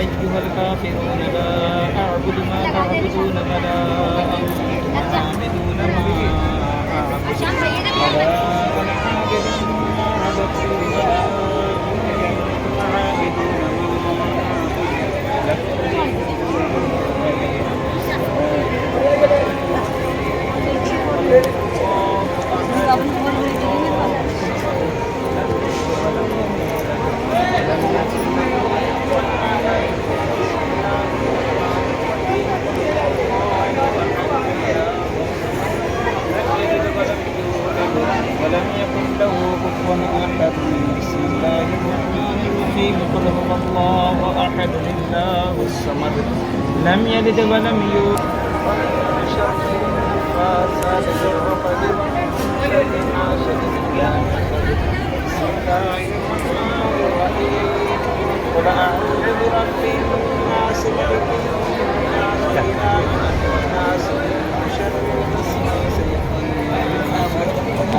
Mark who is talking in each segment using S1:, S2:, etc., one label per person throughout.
S1: أيها الكافرون لا أعبد ما تعبدون ولا أنتم عابدون ما أعبد ولا أنا عابد ما عبدتم ولا أنتم عابدون ما ولم يكن له كفوا أحد بسم الله الرحمن الرحيم قل هو الله أحد الله الصمد لم يلد ولم يولد ومن شر النفاثات في العقد ومن شر حاسد إذا حسد بسم الله الرحمن الرحيم قل أعوذ برب الناس ملك الناس إله الناس من شر الوسواس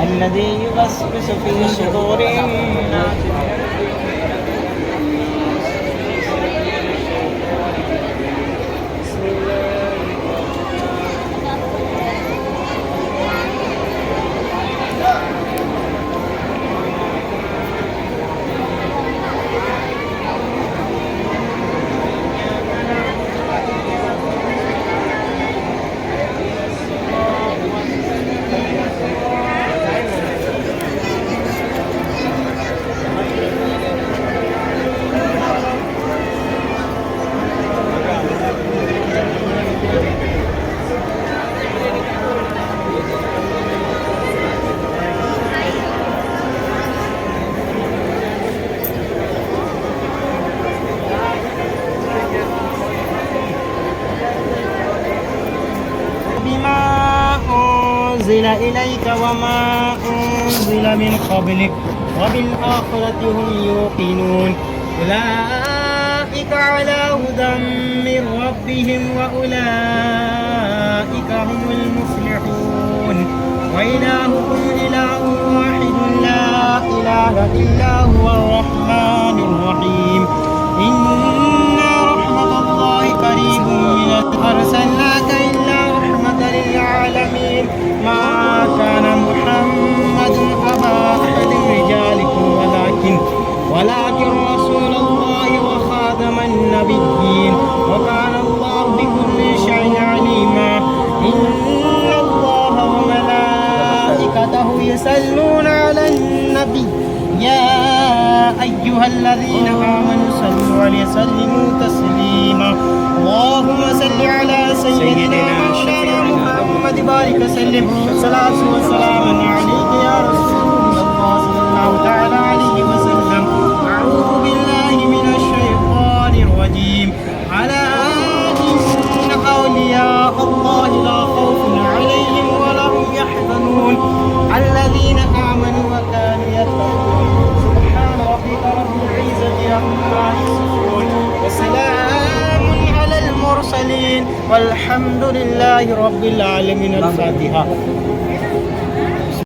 S1: الذي يوسوس في صدور الناس أنزل إليك وما أنزل من قبلك وبالآخرة هم يوقنون أولئك على هدى من ربهم وأولئك هم المفلحون وإلهكم إله واحد لا إله إلا هو الرحمن الرحيم إن رحمة الله قريب من أرسلناك إلا رحمة للعالمين ما كان محمد أبا أحد رجالكم ولكن رسول الله وخاتم النبيين وكان الله بكل شيء عليما إن الله وملائكته يصلون على النبي يا أيها الذين آمنوا صلوا عليه وسلموا تسليما اللهم صل على سيدنا مولانا محمد بارك وسلم صلاة وسلام عليك يا رسول الله صلى الله تعالى عليه وسلم أعوذ بالله من الشيطان الرجيم على إن أولياء الله لا خوف عليهم ولا هم يحزنون الذين آمنوا وكانوا يتقون سبحان ربك رب العزة عما يصفون وسلام على المرسلين والحمد لله رب العالمين. الفاتحة.